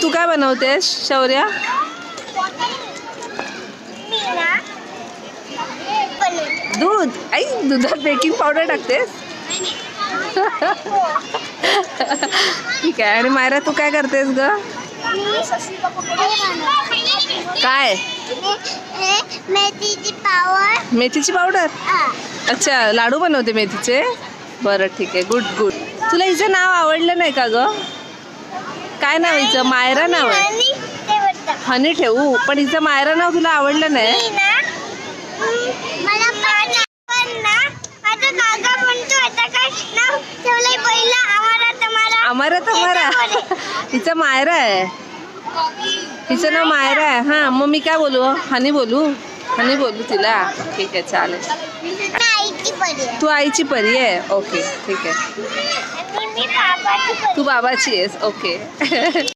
तू काय बनवतेस शौर्य? दूध. आई दुधात बेकिंग पावडर टाकतेस? ठीक आहे. आणि मायरा तू काय करतेस ग? काय? मेथीची पावडर. अच्छा, लाडू बनवते मेथीचे. बरं ठीक आहे, गुड गुड. तुला हिचं नाव आवडलं नाही का ग? काय नाव हिचं? मायरा नाव आहे. हनी ठेवू, पण हिचं मायरा नाव तुला आवडलं नाही? अमरा तमारा. हिचं मायरा आहे. हिचं नाव मायरा आहे. हां, मग मी काय बोलू? हनी बोलू? हनी बोलू तिला? ठीक आहे, चालेल. तू आईची परी आहे. ओके, ठीक आहे. तू बाबाची आहेस. ओके.